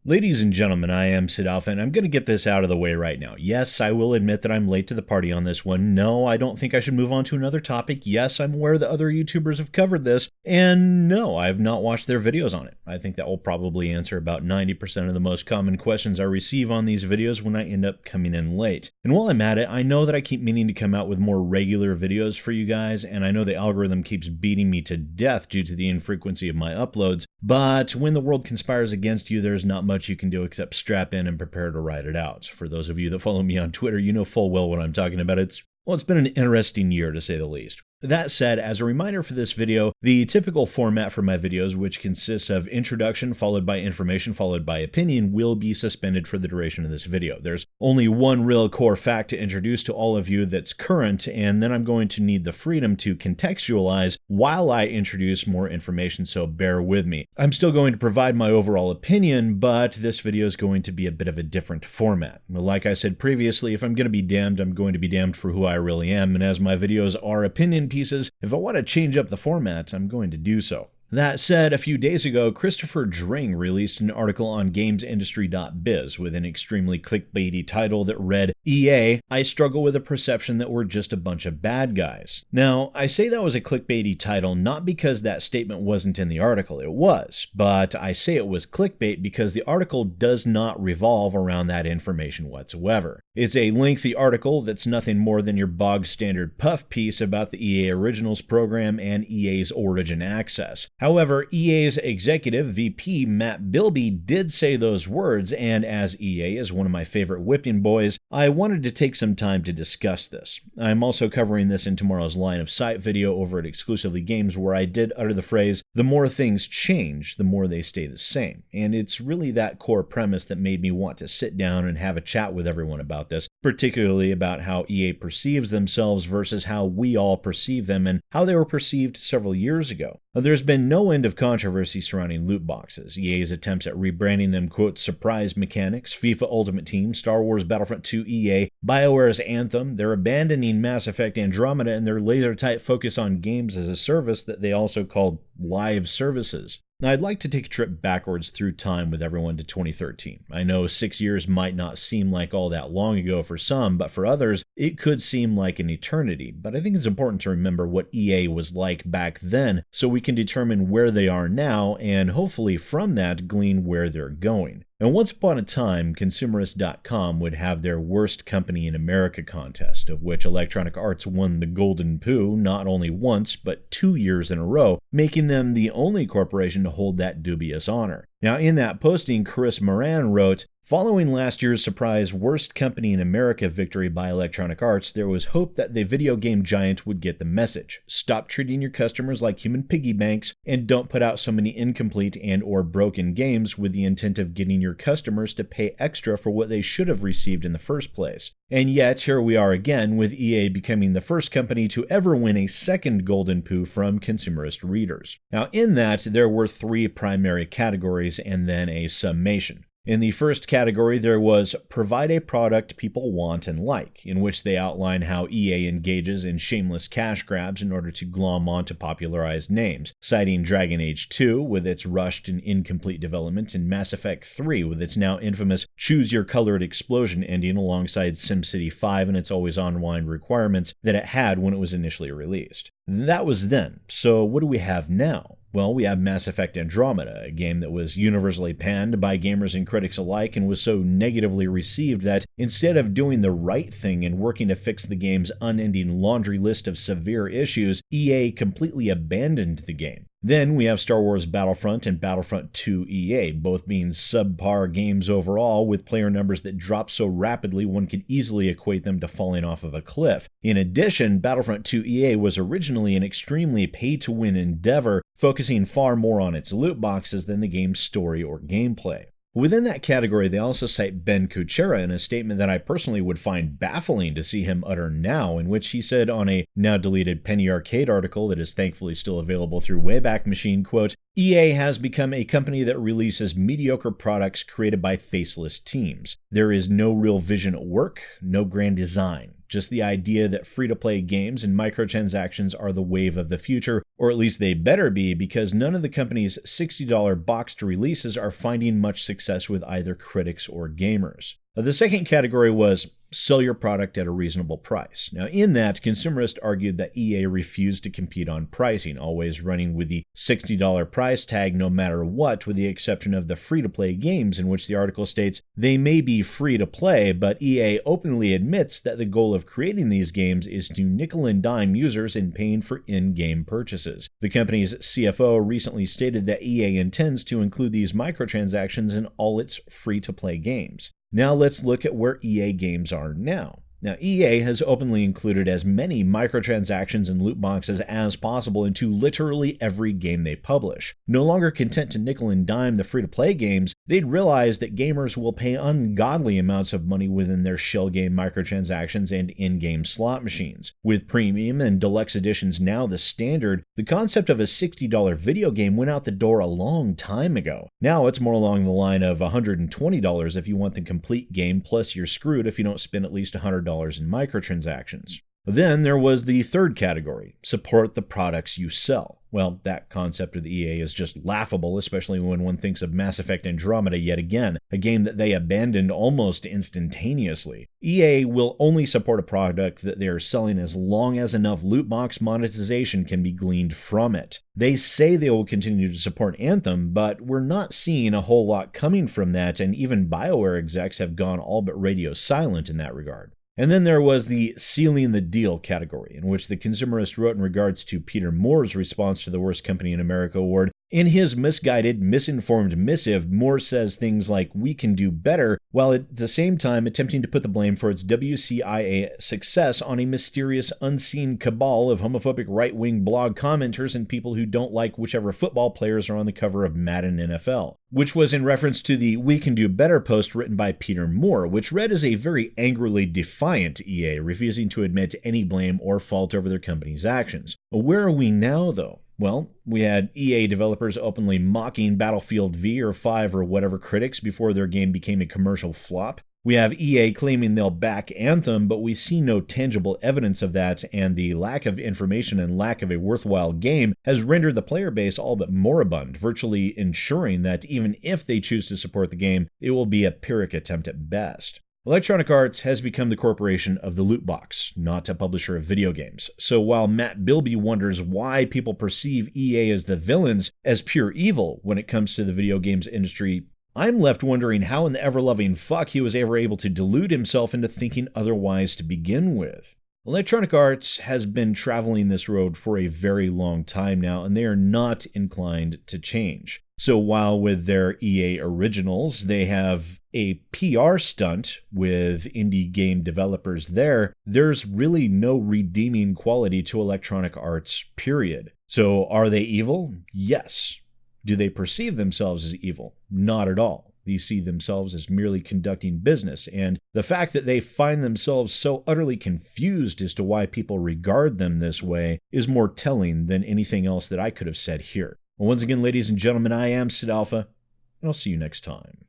Ladies and gentlemen, I am SidAlpha, and I'm going to get this out of the way right now. Yes, I will admit that I'm late to the party on this one. No, I don't think I should move on to another topic. Yes, I'm aware that other YouTubers have covered this. And no, I have not watched their videos on it. I think that will probably answer about 90% of the most common questions I receive on these videos when I end up coming in late. And while I'm at it, I know that I keep meaning to come out with more regular videos for you guys, and I know the algorithm keeps beating me to death due to the infrequency of my uploads. But when the world conspires against you, there's not much you can do except strap in and prepare to ride it out. For those of you that follow me on Twitter, you know full well what I'm talking about. It's been an interesting year to say the least. That said, as a reminder for this video, the typical format for my videos, which consists of introduction followed by information followed by opinion, will be suspended for the duration of this video. There's only one real core fact to introduce to all of you that's current, and then I'm going to need the freedom to contextualize while I introduce more information, so bear with me. I'm still going to provide my overall opinion, but this video is going to be a bit of a different format. Like I said previously, if I'm going to be damned, I'm going to be damned for who I really am, and as my videos are opinion pieces, if I want to change up the format, I'm going to do so. That said, a few days ago, Christopher Dring released an article on gamesindustry.biz with an extremely clickbaity title that read, EA, I struggle with a perception that we're just a bunch of bad guys. Now, I say that was a clickbaity title not because that statement wasn't in the article, it was, but I say it was clickbait because the article does not revolve around that information whatsoever. It's a lengthy article that's nothing more than your bog standard puff piece about the EA Originals program and EA's Origin Access. However, EA's executive VP Matt Bilbey did say those words, and as EA is one of my favorite whipping boys, I wanted to take some time to discuss this. I'm also covering this in tomorrow's line of sight video over at Exclusively Games, where I did utter the phrase, the more things change, the more they stay the same. And it's really that core premise that made me want to sit down and have a chat with everyone about this, particularly about how EA perceives themselves versus how we all perceive them and how they were perceived several years ago. There's been no end of controversy surrounding loot boxes, EA's attempts at rebranding them, quote, surprise mechanics, FIFA Ultimate Team, Star Wars Battlefront 2 EA, BioWare's Anthem, they're abandoning Mass Effect Andromeda, and their laser-tight focus on games as a service that they also called live services. Now, I'd like to take a trip backwards through time with everyone to 2013. I know 6 years might not seem like all that long ago for some, but for others, it could seem like an eternity. But I think it's important to remember what EA was like back then so we can determine where they are now and hopefully from that glean where they're going. And once upon a time, Consumerist.com would have their Worst Company in America contest, of which Electronic Arts won the Golden Poo not only once, but 2 years in a row, making them the only corporation to hold that dubious honor. Now, in that posting, Chris Moran wrote, following last year's surprise Worst Company in America victory by Electronic Arts, there was hope that the video game giant would get the message. Stop treating your customers like human piggy banks and don't put out so many incomplete and or broken games with the intent of getting your customers to pay extra for what they should have received in the first place. And yet, here we are again with EA becoming the first company to ever win a second Golden Poo from consumerist readers. Now, in that, there were 3 primary categories and then a summation. In the first category, there was provide a product people want and like, in which they outline how EA engages in shameless cash grabs in order to glom onto popularized names, citing Dragon Age 2 with its rushed and incomplete development and Mass Effect 3 with its now infamous choose your colored explosion ending alongside SimCity 5 and its always unwind requirements that it had when it was initially released. That was then, so what do we have now? Well, we have Mass Effect Andromeda, a game that was universally panned by gamers and critics alike and was so negatively received that instead of doing the right thing and working to fix the game's unending laundry list of severe issues, EA completely abandoned the game. Then we have Star Wars Battlefront and Battlefront 2 EA, both being subpar games overall with player numbers that drop so rapidly one could easily equate them to falling off of a cliff. In addition, Battlefront 2 EA was originally an extremely pay-to-win endeavor, focusing far more on its loot boxes than the game's story or gameplay. Within that category, they also cite Ben Kuchera in a statement that I personally would find baffling to see him utter now, in which he said on a now-deleted Penny Arcade article that is thankfully still available through Wayback Machine, quote, EA has become a company that releases mediocre products created by faceless teams. There is no real vision at work, no grand design. Just the idea that free-to-play games and microtransactions are the wave of the future, or at least they better be, because none of the company's $60 boxed releases are finding much success with either critics or gamers. The second category was sell your product at a reasonable price. Now, in that, consumerists argued that EA refused to compete on pricing, always running with the $60 price tag no matter what, with the exception of the free-to-play games, in which the article states they may be free to play, but EA openly admits that the goal of creating these games is to nickel and dime users in paying for in-game purchases. The company's CFO recently stated that EA intends to include these microtransactions in all its free-to-play games. Now let's look at where EA games are now. Now, EA has openly included as many microtransactions and loot boxes as possible into literally every game they publish. No longer content to nickel and dime the free-to-play games, they'd realize that gamers will pay ungodly amounts of money within their shell game microtransactions and in-game slot machines. With premium and deluxe editions now the standard, the concept of a $60 video game went out the door a long time ago. Now it's more along the line of $120 if you want the complete game, plus you're screwed if you don't spend at least $100 in microtransactions. Then there was the third category, support the products you sell. Well, that concept of the EA is just laughable, especially when one thinks of Mass Effect Andromeda yet again, a game that they abandoned almost instantaneously. EA will only support a product that they are selling as long as enough loot box monetization can be gleaned from it. They say they will continue to support Anthem, but we're not seeing a whole lot coming from that, and even BioWare execs have gone all but radio silent in that regard. And then there was the sealing the deal category, in which the consumerist wrote in regards to Peter Moore's response to the Worst Company in America award. In his misguided, misinformed missive, Moore says things like, "We can do better," while at the same time attempting to put the blame for its WCIA success on a mysterious, unseen cabal of homophobic right-wing blog commenters and people who don't like whichever football players are on the cover of Madden NFL, which was in reference to the "We Can Do Better" post written by Peter Moore, which read as a very angrily defiant EA, refusing to admit any blame or fault over their company's actions. Where are we now, though? Well, we had EA developers openly mocking Battlefield V or 5 or whatever critics before their game became a commercial flop. We have EA claiming they'll back Anthem, but we see no tangible evidence of that, and the lack of information and lack of a worthwhile game has rendered the player base all but moribund, virtually ensuring that even if they choose to support the game, it will be a Pyrrhic attempt at best. Electronic Arts has become the corporation of the loot box, not a publisher of video games. So while Matt Bilbey wonders why people perceive EA as the villains, as pure evil when it comes to the video games industry, I'm left wondering how in the ever-loving fuck he was ever able to delude himself into thinking otherwise to begin with. Electronic Arts has been traveling this road for a very long time now, and they are not inclined to change. So while with their EA originals, they have a PR stunt with indie game developers there's really no redeeming quality to Electronic Arts, period. So are they evil? Yes. Do they perceive themselves as evil? Not at all. They see themselves as merely conducting business, and the fact that they find themselves so utterly confused as to why people regard them this way is more telling than anything else that I could have said here. Well, once again, ladies and gentlemen, I am SidAlpha, and I'll see you next time.